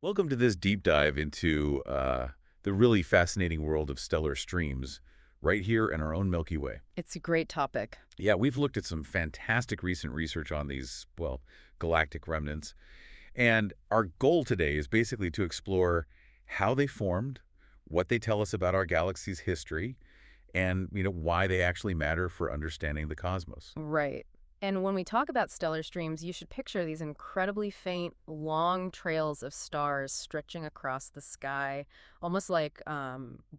Welcome to this deep dive into the really fascinating world of stellar streams right here in our own Milky Way. It's a great topic. Yeah, we've looked at some fantastic recent research on these, well, galactic remnants. And our goal today is basically to explore how they formed, what they tell us about our galaxy's history, and, why they actually matter for understanding the cosmos. Right. And when we talk about stellar streams, you should picture these incredibly faint, long trails of stars stretching across the sky, almost like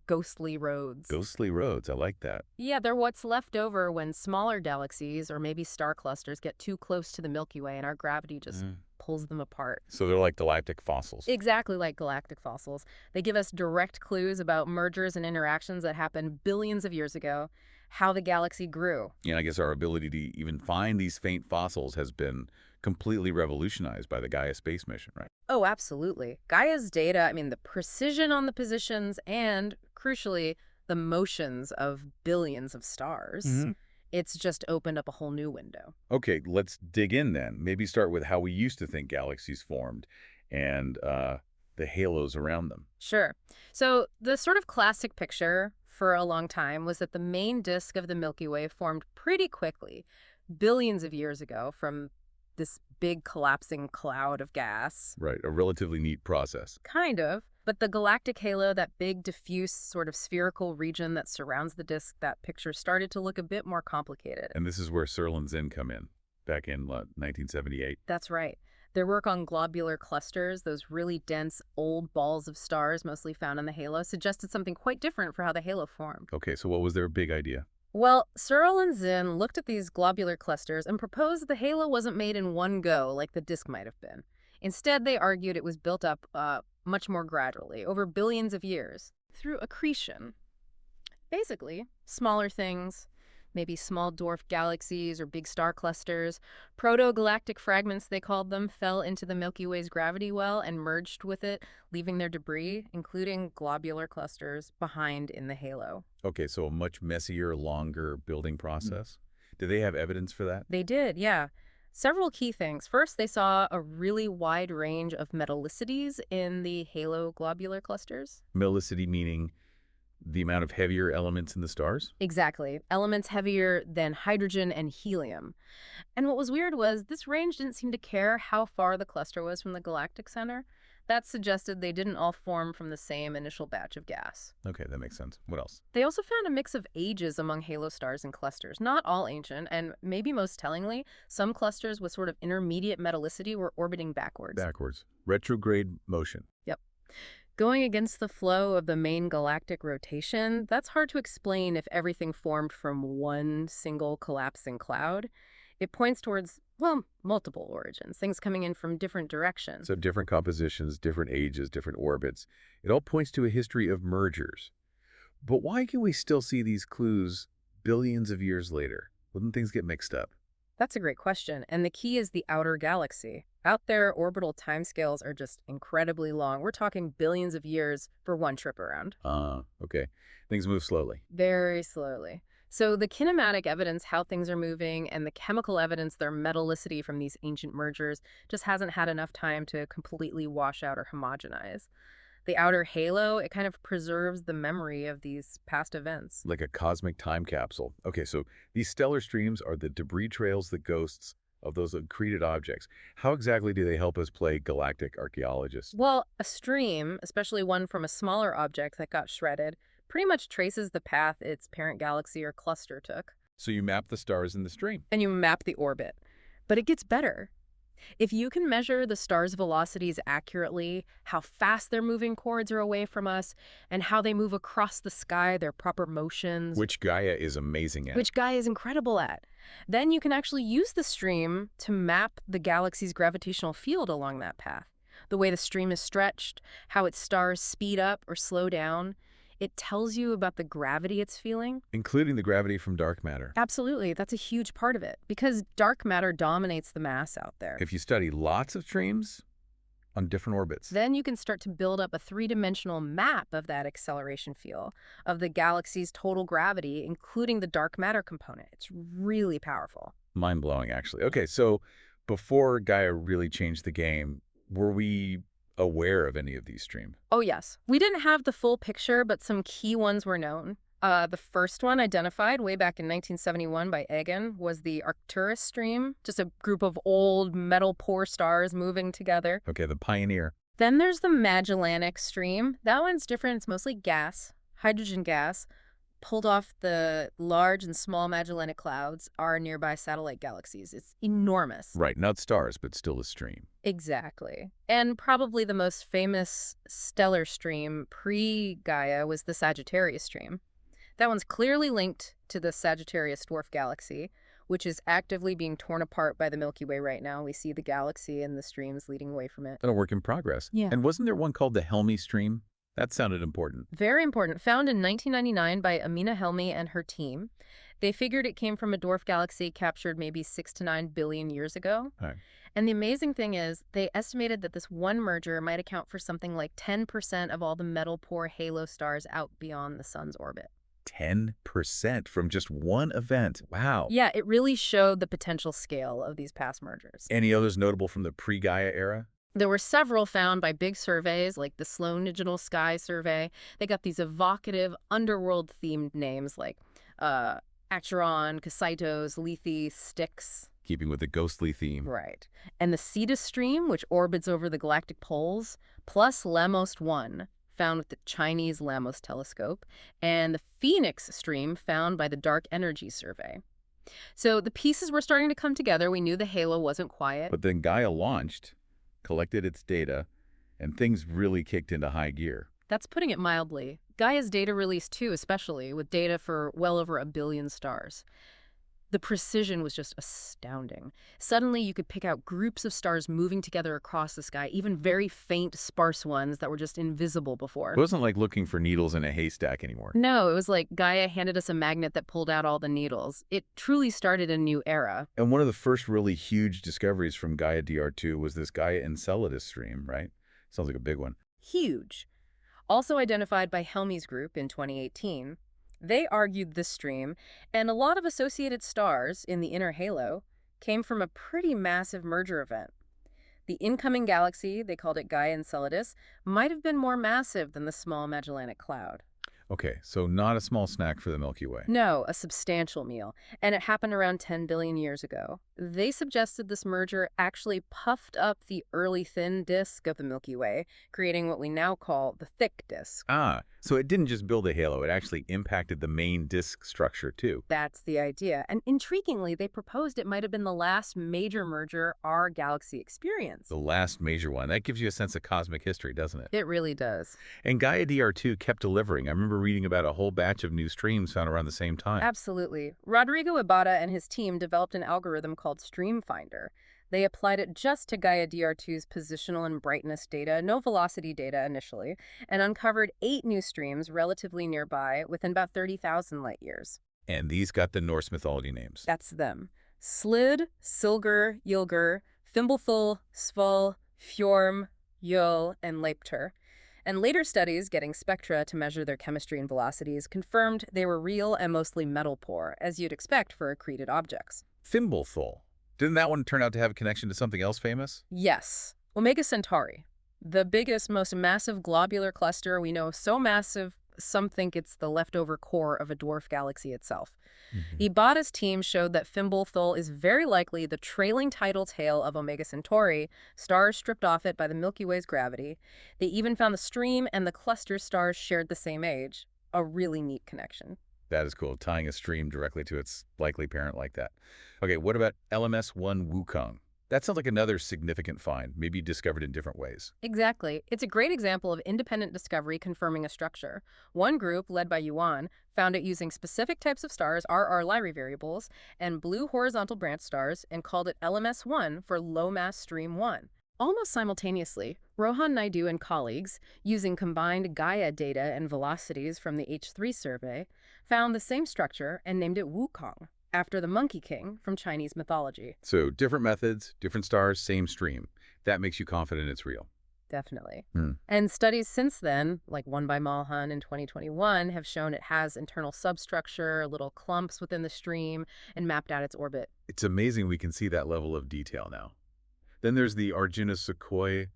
ghostly roads. Ghostly roads, I like that. Yeah, they're what's left over when smaller galaxies or maybe star clusters get too close to the Milky Way and our gravity just pulls them apart. So they're like galactic fossils. Exactly like galactic fossils. They give us direct clues about mergers and interactions that happened billions of years ago, how the galaxy grew. Yeah, I guess our ability to even find these faint fossils has been completely revolutionized by the Gaia space mission, right? Oh, absolutely. Gaia's data, the precision on the positions and, crucially, the motions of billions of stars, hmm it's just opened up a whole new window. Okay, let's dig in then. Maybe start with how we used to think galaxies formed and the halos around them. Sure. So the sort of classic picture for a long time was that the main disk of the Milky Way formed pretty quickly, billions of years ago, from this big collapsing cloud of gas. Right, a relatively neat process. Kind of. But the galactic halo, that big, diffuse, sort of spherical region that surrounds the disk, that picture started to look a bit more complicated. And this is where Searle and Zinn come in, back in 1978. That's right. Their work on globular clusters, those really dense, old balls of stars mostly found in the halo, suggested something quite different for how the halo formed. Okay, so what was their big idea? Well, Searle and Zinn looked at these globular clusters and proposed the halo wasn't made in one go like the disk might have been. Instead, they argued it was built up much more gradually, over billions of years, through accretion. Basically, smaller things, maybe small dwarf galaxies or big star clusters, proto-galactic fragments they called them, fell into the Milky Way's gravity well and merged with it, leaving their debris, including globular clusters, behind in the halo. Okay, so a much messier, longer building process. Do they have evidence for that? They did, yeah. Several key things. First, they saw a really wide range of metallicities in the halo globular clusters. Metallicity meaning the amount of heavier elements in the stars? Exactly. Elements heavier than hydrogen and helium. And what was weird was this range didn't seem to care how far the cluster was from the galactic center. That suggested they didn't all form from the same initial batch of gas. Okay, that makes sense. What else? They also found a mix of ages among halo stars and clusters, not all ancient, and maybe most tellingly, some clusters with sort of intermediate metallicity were orbiting backwards. Backwards. Retrograde motion. Yep. Going against the flow of the main galactic rotation, that's hard to explain if everything formed from one single collapsing cloud. It points towards, well, multiple origins, things coming in from different directions. So different compositions, different ages, different orbits. It all points to a history of mergers. But why can we still see these clues billions of years later? Wouldn't things get mixed up? That's a great question, and the key is the outer galaxy. Out there, orbital timescales are just incredibly long. We're talking billions of years for one trip around. Okay. Things move slowly. Very slowly. So the kinematic evidence, how things are moving, and the chemical evidence, their metallicity from these ancient mergers, just hasn't had enough time to completely wash out or homogenize. The outer halo, it kind of preserves the memory of these past events. Like a cosmic time capsule. Okay, so these stellar streams are the debris trails, the ghosts of those accreted objects. How exactly do they help us play galactic archaeologists? Well, a stream, especially one from a smaller object that got shredded, pretty much traces the path its parent galaxy or cluster took. So you map the stars in the stream. And you map the orbit. But it gets better. If you can measure the star's velocities accurately, how fast their moving chords are away from us, and how they move across the sky, their proper motions, Which Gaia is amazing at. which Gaia is incredible at, then you can actually use the stream to map the galaxy's gravitational field along that path. The way the stream is stretched, how its stars speed up or slow down. It tells you about the gravity it's feeling. Including the gravity from dark matter. Absolutely, that's a huge part of it, because dark matter dominates the mass out there. If you study lots of streams on different orbits. Then you can start to build up a three-dimensional map of that acceleration field, of the galaxy's total gravity, including the dark matter component. It's really powerful. Mind-blowing, actually. Okay, so before Gaia really changed the game, were we aware of any of these streams. Oh, yes. We didn't have the full picture, but some key ones were known. The first one identified way back in 1971 by Egan was the Arcturus stream, just a group of old metal poor stars moving together. Okay, the Pioneer. Then there's the Magellanic stream. That one's different. It's mostly gas, hydrogen gas, pulled off the Large and Small Magellanic Clouds, our nearby satellite galaxies. It's enormous. Right, not stars, but still a stream. Exactly. And probably the most famous stellar stream pre-Gaia was the Sagittarius stream. That one's clearly linked to the Sagittarius dwarf galaxy, which is actively being torn apart by the Milky Way right now. We see the galaxy and the streams leading away from it. And a work in progress. Yeah. And wasn't there one called the Helmy stream? That sounded important. Very important. Found in 1999 by Amina Helmy and her team. They figured it came from a dwarf galaxy captured maybe 6 to 9 billion years ago. All right. And the amazing thing is, they estimated that this one merger might account for something like 10% of all the metal-poor halo stars out beyond the sun's orbit. 10% from just one event. Wow. Yeah, it really showed the potential scale of these past mergers. Any others notable from the pre-Gaia era? There were several found by big surveys, like the Sloan Digital Sky Survey. They got these evocative, underworld-themed names like Acheron, Casitos, Lethe, Styx. Keeping with the ghostly theme. Right. And the Cetus stream, which orbits over the galactic poles, plus Lamos 1, found with the Chinese Lamos telescope, and the Phoenix stream found by the Dark Energy Survey. So the pieces were starting to come together. We knew the halo wasn't quiet. But then Gaia launched, collected its data, and things really kicked into high gear. That's putting it mildly. Gaia's data released too, especially with data for well over 1 billion stars. The precision was just astounding. Suddenly, you could pick out groups of stars moving together across the sky, even very faint, sparse ones that were just invisible before. It wasn't like looking for needles in a haystack anymore. No, it was like Gaia handed us a magnet that pulled out all the needles. It truly started a new era. And one of the first really huge discoveries from Gaia DR2 was this Gaia Enceladus stream, right? Sounds like a big one. Huge. Also identified by Helmy's group in 2018. They argued this stream, and a lot of associated stars in the inner halo, came from a pretty massive merger event. The incoming galaxy, they called it Gaia Enceladus, might have been more massive than the Small Magellanic Cloud. Okay, so not a small snack for the Milky Way. No, a substantial meal, and it happened around 10 billion years ago. They suggested this merger actually puffed up the early thin disk of the Milky Way, creating what we now call the thick disk. Ah, so it didn't just build a halo, it actually impacted the main disk structure too. That's the idea. And intriguingly, they proposed it might have been the last major merger our galaxy experienced. The last major one. That gives you a sense of cosmic history, doesn't it? It really does. And Gaia DR2 kept delivering. I remember reading about a whole batch of new streams found around the same time. Absolutely. Rodrigo Ibarra and his team developed an algorithm called Stream Finder. They applied it just to Gaia DR2's positional and brightness data, no velocity data initially, and uncovered 8 new streams relatively nearby within about 30,000 light years. And these got the Norse mythology names. That's them. Slid, Silgur, Ylgur, Fimbulthul, Svol, Fjorm, Jöl, and Leipter. And later studies, getting spectra to measure their chemistry and velocities, confirmed they were real and mostly metal-poor, as you'd expect for accreted objects. Fimbulthul. Didn't that one turn out to have a connection to something else famous? Yes. Omega Centauri. The biggest, most massive globular cluster we know, so massive, some think it's the leftover core of a dwarf galaxy itself. Ibarra's team showed that Fimbulthul is very likely the trailing tidal tail of Omega Centauri, stars stripped off it by the Milky Way's gravity. They even found the stream and the cluster stars shared the same age. A really neat connection. That is cool, tying a stream directly to its likely parent like that. Okay, what about LMS-1 Wukong? That sounds like another significant find, maybe discovered in different ways. Exactly. It's a great example of independent discovery confirming a structure. One group, led by Yuan, found it using specific types of stars, RR Lyrae variables, and blue horizontal branch stars, and called it LMS-1 for low-mass stream 1. Almost simultaneously, Rohan Naidu and colleagues, using combined Gaia data and velocities from the H3 survey, found the same structure and named it Wukong, after the Monkey King from Chinese mythology. So different methods, different stars, same stream. That makes you confident it's real. Definitely. And studies since then, like one by Malhan in 2021, have shown it has internal substructure, little clumps within the stream, and mapped out its orbit. It's amazing we can see that level of detail now. Then there's the Arjuna Sukhoi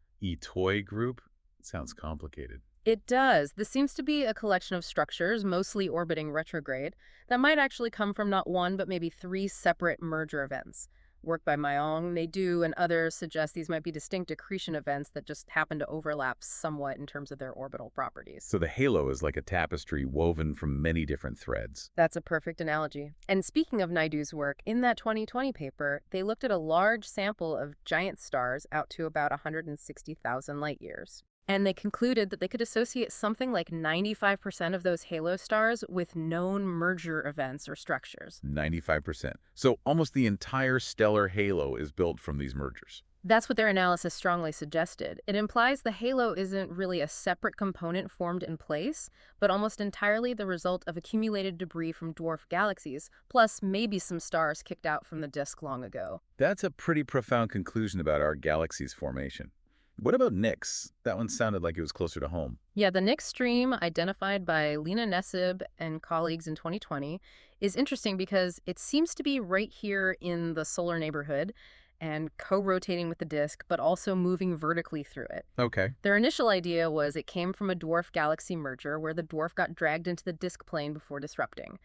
Toy group? Sounds complicated. It does. This seems to be a collection of structures, mostly orbiting retrograde, that might actually come from not one, but maybe three separate merger events. Work by Myong, they do, and others suggest these might be distinct accretion events that just happen to overlap somewhat in terms of their orbital properties. So the halo is like a tapestry woven from many different threads. That's a perfect analogy. And speaking of Naidu's work, in that 2020 paper, they looked at a large sample of giant stars out to about 160,000 light years. And they concluded that they could associate something like 95% of those halo stars with known merger events or structures. 95%. So almost the entire stellar halo is built from these mergers. That's what their analysis strongly suggested. It implies the halo isn't really a separate component formed in place, but almost entirely the result of accumulated debris from dwarf galaxies, plus maybe some stars kicked out from the disk long ago. That's a pretty profound conclusion about our galaxy's formation. What about Nix? That one sounded like it was closer to home. Yeah, the Nix stream, identified by Lena Nessib and colleagues in 2020, is interesting because it seems to be right here in the solar neighborhood and co-rotating with the disk, but also moving vertically through it. Okay. Their initial idea was it came from a dwarf galaxy merger where the dwarf got dragged into the disk plane before disrupting.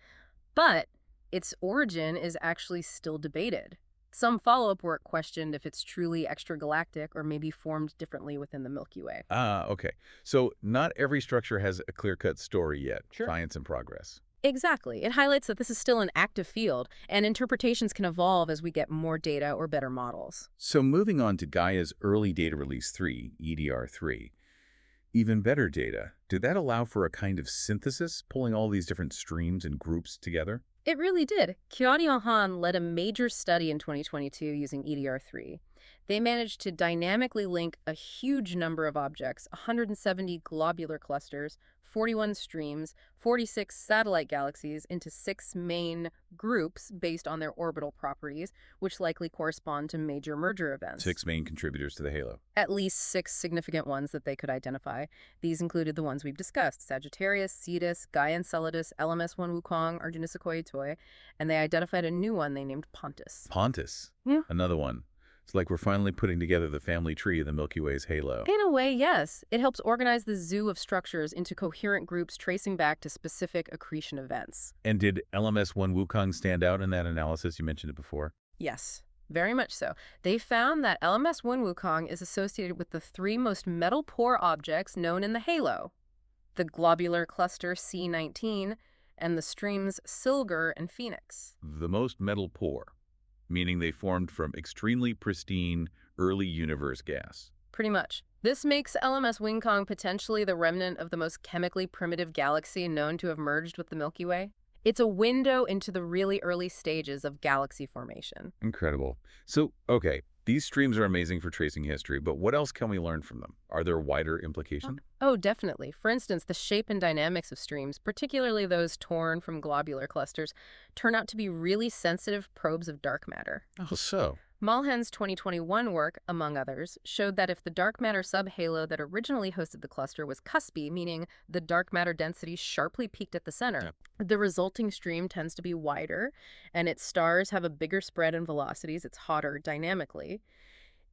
But its origin is actually still debated. Some follow-up work questioned if it's truly extragalactic or maybe formed differently within the Milky Way. Ah, okay. So not every structure has a clear-cut story yet. Sure. Science in progress. Exactly. It highlights that this is still an active field, and interpretations can evolve as we get more data or better models. So moving on to Gaia's early data release 3, EDR3. Even better data. Did that allow for a kind of synthesis, pulling all these different streams and groups together? It really did. Kyodio Han led a major study in 2022 using EDR3. They managed to dynamically link a huge number of objects, 170 globular clusters, 41 streams, 46 satellite galaxies into 6 main groups based on their orbital properties, which likely correspond to major merger events. 6 main contributors to the halo. At least 6 significant ones that they could identify. These included the ones we've discussed: Sagittarius, Cetus, Gaia Enceladus, LMS-1 Wukong, Arjuna Toy, and they identified a new one they named Pontus. Pontus. Yeah. Another one. It's like we're finally putting together the family tree of the Milky Way's halo. In a way, yes. It helps organize the zoo of structures into coherent groups tracing back to specific accretion events. And did LMS-1 Wukong stand out in that analysis? You mentioned it before. Yes, very much so. They found that LMS-1 Wukong is associated with the 3 most metal-poor objects known in the halo: the globular cluster C19 and the streams Silgur and Phoenix. The most metal poor, meaning they formed from extremely pristine early universe gas. Pretty much. This makes LMS Wukong potentially the remnant of the most chemically primitive galaxy known to have merged with the Milky Way. It's a window into the really early stages of galaxy formation. Incredible. So, okay, these streams are amazing for tracing history, but what else can we learn from them? Are there wider implications? Oh, definitely. For instance, the shape and dynamics of streams, particularly those torn from globular clusters, turn out to be really sensitive probes of dark matter. Oh, so? Mulhen's 2021 work, among others, showed that if the dark matter subhalo that originally hosted the cluster was cuspy, meaning the dark matter density sharply peaked at the center, the resulting stream tends to be wider, and its stars have a bigger spread in velocities. It's hotter dynamically.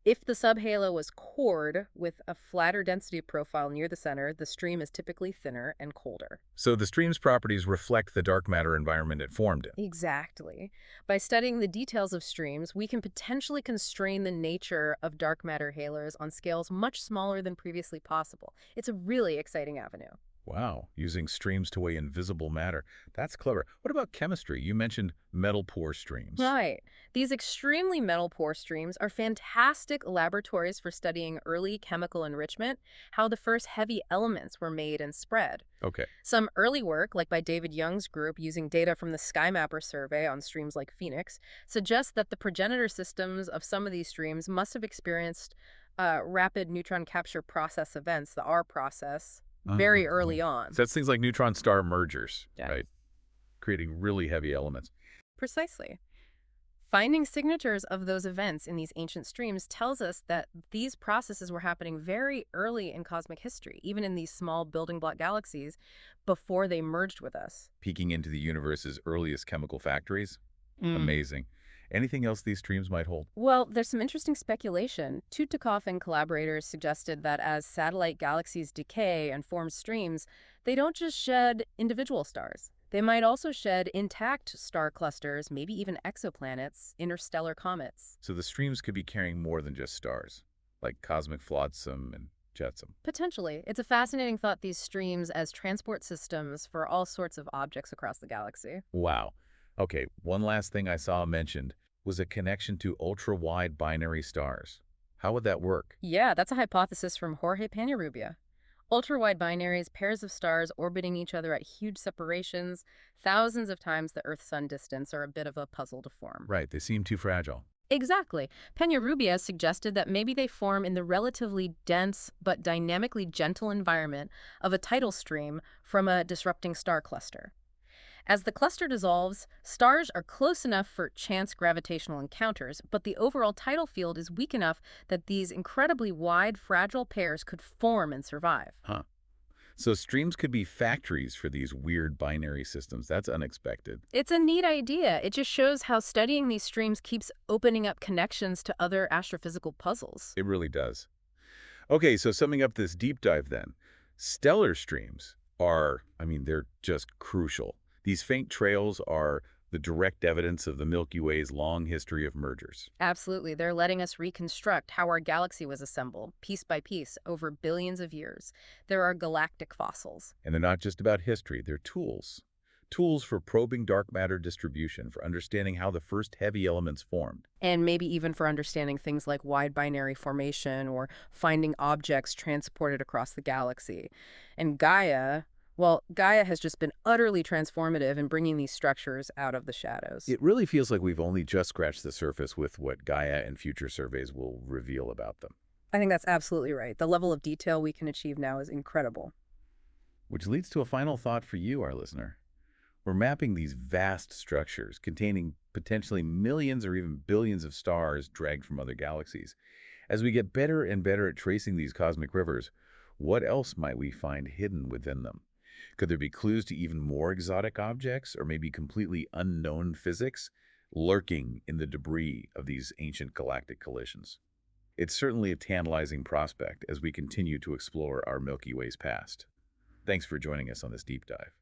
If the subhalo was cored with a flatter density profile near the center, the stream is typically thinner and colder. So the stream's properties reflect the dark matter environment it formed in. Exactly. By studying the details of streams, we can potentially constrain the nature of dark matter halos on scales much smaller than previously possible. It's a really exciting avenue. Wow, using streams to weigh invisible matter. That's clever. What about chemistry? You mentioned metal-poor streams. Right. These extremely metal-poor streams are fantastic laboratories for studying early chemical enrichment, how the first heavy elements were made and spread. Okay. Some early work, like by David Young's group using data from the SkyMapper survey on streams like Phoenix, suggests that the progenitor systems of some of these streams must have experienced rapid neutron capture process events, the R process, very early on. So that's things like neutron star mergers, Yeah. right? Creating really heavy elements. Precisely. Finding signatures of those events in these ancient streams tells us that these processes were happening very early in cosmic history, even in these small building block galaxies, before they merged with us. Peeking into the universe's earliest chemical factories. Amazing. Anything else these streams might hold? Well, there's some interesting speculation. Tutikov and collaborators suggested that as satellite galaxies decay and form streams, they don't just shed individual stars. They might also shed intact star clusters, maybe even exoplanets, interstellar comets. So the streams could be carrying more than just stars, like cosmic flotsam and jetsam. Potentially. It's a fascinating thought, these streams as transport systems for all sorts of objects across the galaxy. Wow. Okay, one last thing I saw mentioned was a connection to ultra-wide binary stars. How would that work? Yeah, that's a hypothesis from Jorge Panarubia. Ultra-wide binaries, pairs of stars orbiting each other at huge separations, thousands of times the Earth-Sun distance, are a bit of a puzzle to form. Right, they seem too fragile. Exactly. Penarubia suggested that maybe they form in the relatively dense but dynamically gentle environment of a tidal stream from a disrupting star cluster. As the cluster dissolves, stars are close enough for chance gravitational encounters, but the overall tidal field is weak enough that these incredibly wide, fragile pairs could form and survive. Huh. So streams could be factories for these weird binary systems. That's unexpected. It's a neat idea. It just shows how studying these streams keeps opening up connections to other astrophysical puzzles. It really does. Okay, so summing up this deep dive then, stellar streams are, they're just crucial. These faint trails are the direct evidence of the Milky Way's long history of mergers. Absolutely. They're letting us reconstruct how our galaxy was assembled, piece by piece, over billions of years. There are galactic fossils. And they're not just about history, they're tools. Tools for probing dark matter distribution, for understanding how the first heavy elements formed. And maybe even for understanding things like wide binary formation or finding objects transported across the galaxy. And Gaia, well, Gaia has just been utterly transformative in bringing these structures out of the shadows. It really feels like we've only just scratched the surface with what Gaia and future surveys will reveal about them. I think that's absolutely right. The level of detail we can achieve now is incredible. Which leads to a final thought for you, our listener. We're mapping these vast structures containing potentially millions or even billions of stars dragged from other galaxies. As we get better and better at tracing these cosmic rivers, what else might we find hidden within them? Could there be clues to even more exotic objects or maybe completely unknown physics lurking in the debris of these ancient galactic collisions? It's certainly a tantalizing prospect as we continue to explore our Milky Way's past. Thanks for joining us on this deep dive.